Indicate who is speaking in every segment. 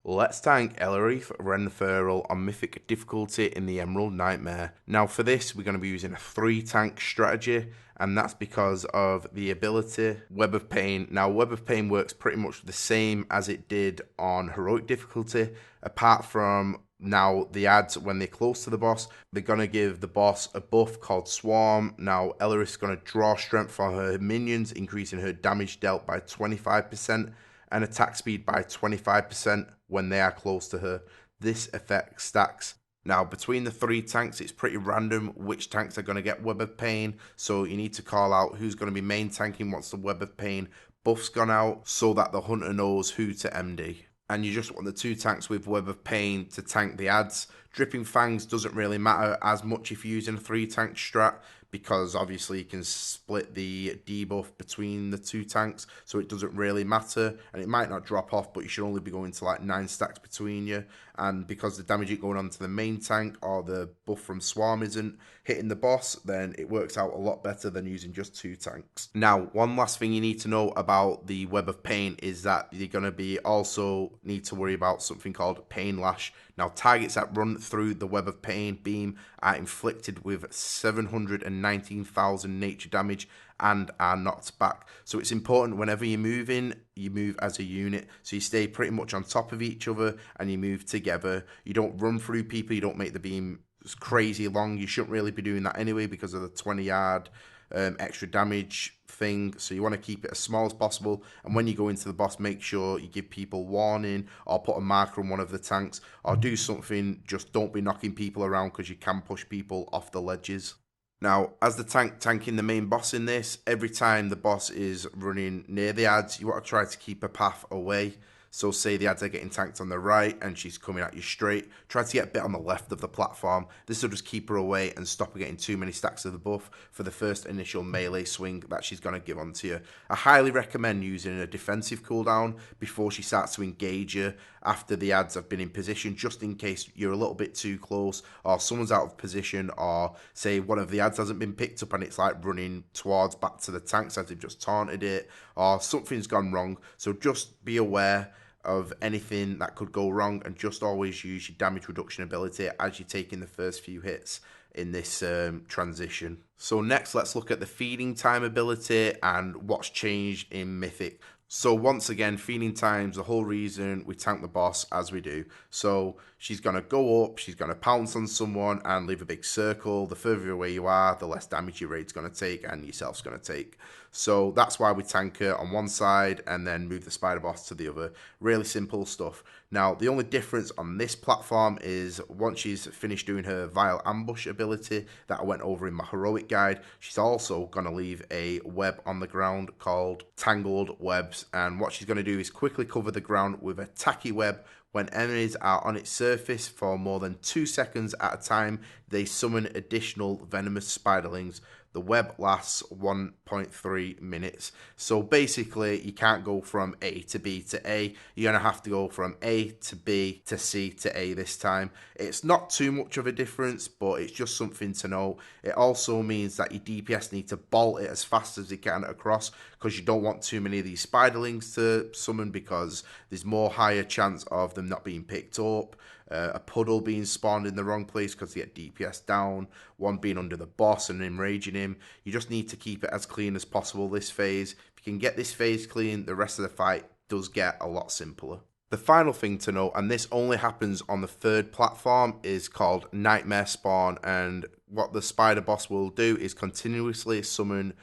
Speaker 1: Let's tank Elerethe Renferal on Mythic difficulty in the Emerald Nightmare. Now for this we're going to be using a 3 tank strategy, and that's because of the ability Web of Pain. Now Web of Pain works pretty much the same as it did on Heroic difficulty, apart from now the ads, when they're close to the boss, they're going to give the boss a buff called Swarm. Now Elerethe's going to draw strength from her minions, increasing her damage dealt by 25% and attack speed by 25% when they are close to her. This effect stacks. Now, between the 3 tanks, it's pretty random which tanks are going to get Web of Pain, so you need to call out who's going to be main tanking once the Web of Pain buff's gone out, so that the hunter knows who to MD. And you just want the 2 tanks with Web of Pain to tank the ads. Dripping Fangs doesn't really matter as much if you're using a 3 tank strat, because obviously you can split the debuff between the 2 tanks, so it doesn't really matter, and it might not drop off, but you should only be going to like 9 stacks between you. And because the damage is going on to the main tank, or the buff from Swarm isn't hitting the boss, then it works out a lot better than using just 2 tanks. Now, one last thing you need to know about the Web of Pain is that you're going to be also need to worry about something called Pain Lash. Now, targets that run through the Web of Pain beam are inflicted with 719,000 nature damage and are knocked back. So it's important whenever you're moving, you move as a unit. So you stay pretty much on top of each other and you move together. You don't run through people, you don't make the beam crazy long. You shouldn't really be doing that anyway because of the 20-yard extra damage thing, so you want to keep it as small as possible. And when you go into the boss, make sure you give people warning or put a marker on one of the tanks or do something. Just don't be knocking people around because you can push people off the ledges. Now, as the tank tanking the main boss in this, every time the boss is running near the ads, you want to try to keep a path away. So say the ads are getting tanked on the right and she's coming at you straight, try to get a bit on the left of the platform. This will just keep her away and stop her getting too many stacks of the buff for the first initial melee swing that she's going to give onto you. I highly recommend using a defensive cooldown before she starts to engage you after the ads have been in position, just in case you're a little bit too close or someone's out of position, or say one of the ads hasn't been picked up and it's like running towards back to the tanks as they've just taunted it, or something's gone wrong. So just be aware of anything that could go wrong and just always use your damage reduction ability as you're taking the first few hits in this transition. So next, let's look at the feeding time ability and what's changed in Mythic. So once again, feeding time's the whole reason we tank the boss as we do. So she's going to go up, she's going to pounce on someone and leave a big circle. The further away you are, the less damage your raid's going to take and yourself's going to take. So that's why we tank her on one side and then move the spider boss to the other. Really simple stuff. Now, the only difference on this platform is once she's finished doing her Vile Ambush ability that I went over in my Heroic guide, she's also going to leave a web on the ground called Tangled Webs. And what she's going to do is quickly cover the ground with a tacky web. When enemies are on its surface for more than 2 seconds at a time, they summon additional venomous spiderlings. The web lasts 1.3 minutes. So basically, you can't go from A to B to A. You're going to have to go from A to B to C to A this time. It's not too much of a difference, but it's just something to know. It also means that your DPS need to bolt it as fast as they can across, because you don't want too many of these spiderlings to summon, because there's more higher chance of them not being picked up. A puddle being spawned in the wrong place because they get DPS down, one being under the boss and enraging him. You just need to keep it as clean as possible this phase. If you can get this phase clean, the rest of the fight does get a lot simpler. The final thing to note, and this only happens on the 3rd platform, is called Nightmare Spawn. And what the spider boss will do is continuously summon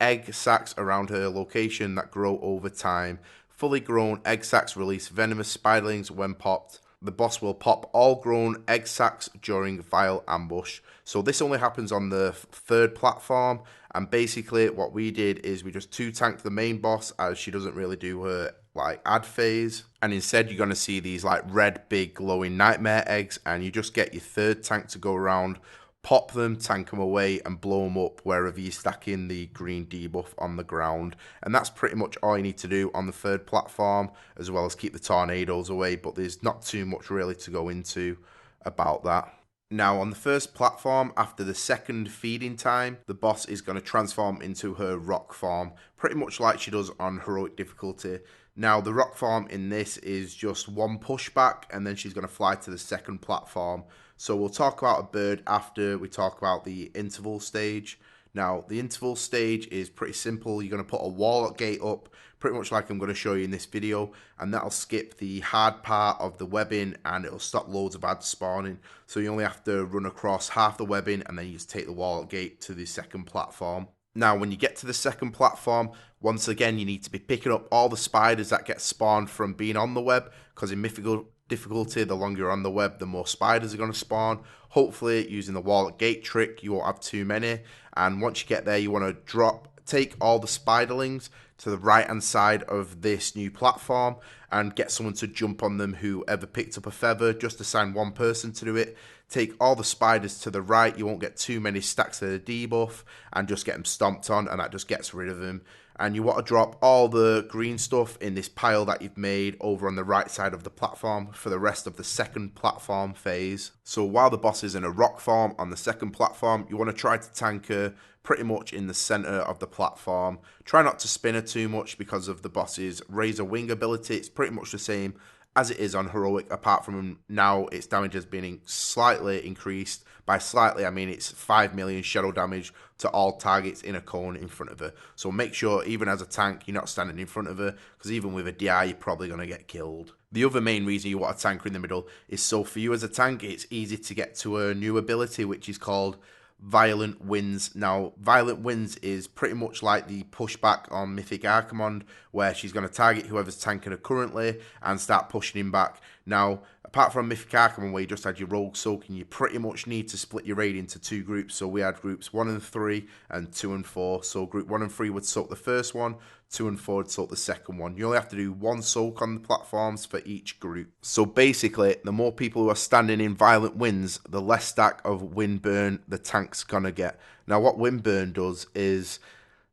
Speaker 1: egg sacs around her location that grow over time. Fully grown egg sacs release venomous spiderlings when popped. The boss will pop all grown egg sacs during Vile Ambush. So this only happens on the 3rd platform, and basically what we did is we just 2-tanked the main boss as she doesn't really do her like ad phase, and instead you're going to see these like red big glowing nightmare eggs, and you just get your 3rd tank to go around, pop them, tank them away, and blow them up wherever you're stacking the green debuff on the ground. And that's pretty much all you need to do on the 3rd platform, as well as keep the tornadoes away, but there's not too much really to go into about that. Now, on the 1st platform, after the 2nd feeding time, the boss is going to transform into her rock form, pretty much like she does on Heroic difficulty. Now, the rock farm in this is just one pushback, and then she's going to fly to the second platform. So we'll talk about a bird after we talk about the interval stage. Now, the interval stage is pretty simple. You're going to put a warlock gate up, pretty much like I'm going to show you in this video, and that'll skip the hard part of the webbing, and it'll stop loads of ads spawning. So you only have to run across half the webbing, and then you just take the warlock gate to the second platform. Now, when you get to the second platform, once again, you need to be picking up all the spiders that get spawned from being on the web, because in mythical difficulty, the longer you're on the web, the more spiders are going to spawn. Hopefully, using the warlock gate trick, you won't have too many. And once you get there, you want to take all the spiderlings to the right-hand side of this new platform and get someone to jump on them, whoever picked up a feather. Just assign one person to do it. Take all the spiders to the right. You won't get too many stacks of the debuff, and just get them stomped on, and that just gets rid of them. And you want to drop all the green stuff in this pile that you've made over on the right side of the platform for the rest of the second platform phase. So while the boss is in a rock farm on the second platform, you want to try to tank her pretty much in the center of the platform. Try not to spin her too much because of the boss's razor wing ability. It's pretty much the same as it is on heroic, apart from now its damage has been slightly increased. By slightly, I mean it's 5 million shadow damage to all targets in a cone in front of her. So make sure, even as a tank, you're not standing in front of her, because even with a DI, you're probably going to get killed. The other main reason you want a tanker in the middle is so for you as a tank, it's easy to get to a new ability, which is called Violent Winds. Now, Violent Winds is pretty much like the pushback on Mythic Archimonde, where she's going to target whoever's tanking her currently and start pushing him back. Now, apart from Mythic Archimonde, where you just had your rogue soaking, you pretty much need to split your raid into two groups. So we had groups 1 and 3 and 2 and 4. So group 1 and 3 would soak the first one, 2 and 4 would soak the second one. You only have to do one soak on the platforms for each group. So basically, the more people who are standing in Violent Winds, the less stack of wind burn the tank's gonna get. Now, what wind burn does is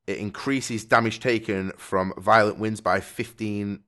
Speaker 1: it increases damage taken from Violent Winds by 15%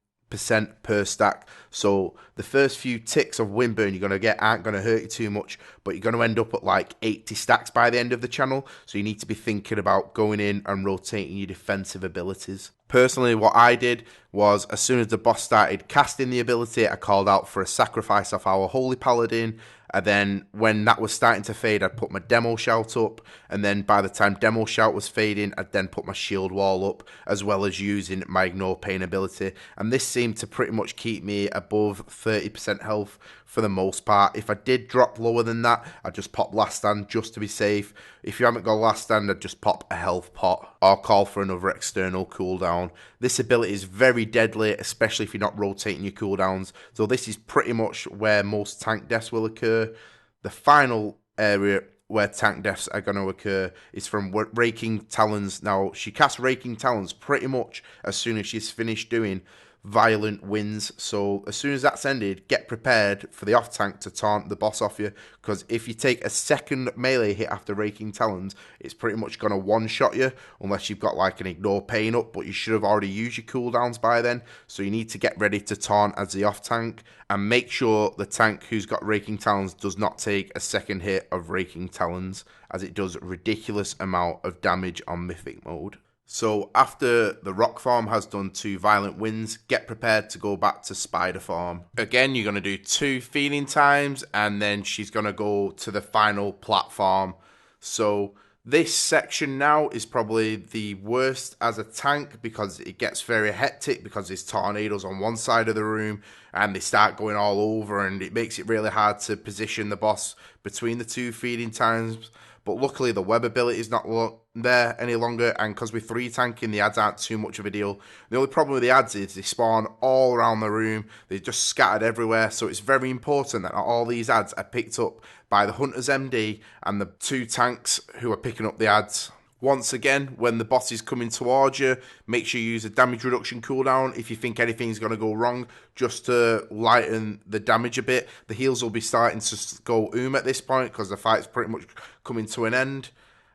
Speaker 1: per stack. So the first few ticks of wind burn you're going to get aren't going to hurt you too much, but you're going to end up at like 80 stacks by the end of the channel. So you need to be thinking about going in and rotating your defensive abilities. Personally, what I did was, as soon as the boss started casting the ability, I called out for a sacrifice of our Holy Paladin. And then when that was starting to fade, I'd put my Demo Shout up. And then by the time Demo Shout was fading, I'd then put my Shield Wall up, as well as using my Ignore Pain ability. And this seemed to pretty much keep me above 30% health for the most part. If I did drop lower than that, I'd just pop Last Stand just to be safe. If you haven't got Last Stand, I'd just pop a health pot or call for another external cooldown. This ability is very deadly, especially if you're not rotating your cooldowns. So this is pretty much where most tank deaths will occur. The final area where tank deaths are going to occur is from Raking Talons. Now, she casts Raking Talons pretty much as soon as she's finished doing Violent Winds. So as soon as that's ended, get prepared for the off tank to taunt the boss off you, because if you take a second melee hit after Raking Talons, it's pretty much going to one-shot you, unless you've got like an Ignore Pain up, but you should have already used your cooldowns by then. So you need to get ready to taunt as the off tank, and make sure the tank who's got Raking Talons does not take a second hit of Raking Talons, as it does a ridiculous amount of damage on Mythic mode. So after the rock farm has done 2 Violent Winds, get prepared to go back to spider farm. Again, you're going to do 2 feeding times, and then she's going to go to the final platform. So this section now is probably the worst as a tank, because it gets very hectic, because there's tornadoes on one side of the room and they start going all over, and it makes it really hard to position the boss between the 2 feeding times. But luckily, the web ability is not there any longer, and because we're 3 tanking, the ads aren't too much of a deal. The only problem with the ads is they spawn all around the room. They're just scattered everywhere, so it's very important that all these ads are picked up by the Hunter's MD and the 2 tanks who are picking up the ads. Once again, when the boss is coming towards you, make sure you use a damage reduction cooldown if you think anything's going to go wrong, just to lighten the damage a bit. The heals will be starting to go at this point, because the fight's pretty much coming to an end.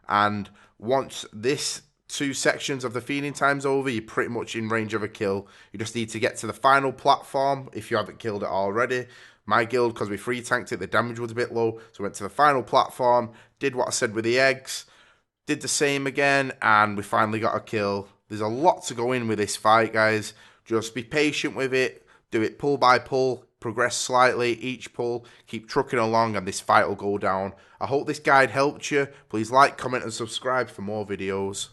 Speaker 1: And once this 2 sections of the feeding time's over, you're pretty much in range of a kill. You just need to get to the final platform if you haven't killed it already. My guild, because we free tanked it, the damage was a bit low, so went to the final platform, did what I said with the eggs, did the same again, and we finally got a kill. There's a lot to go in with this fight, guys. Just be patient with it. Do it pull by pull. Progress slightly each pull. Keep trucking along and this fight will go down. I hope this guide helped you. Please like, comment and subscribe for more videos.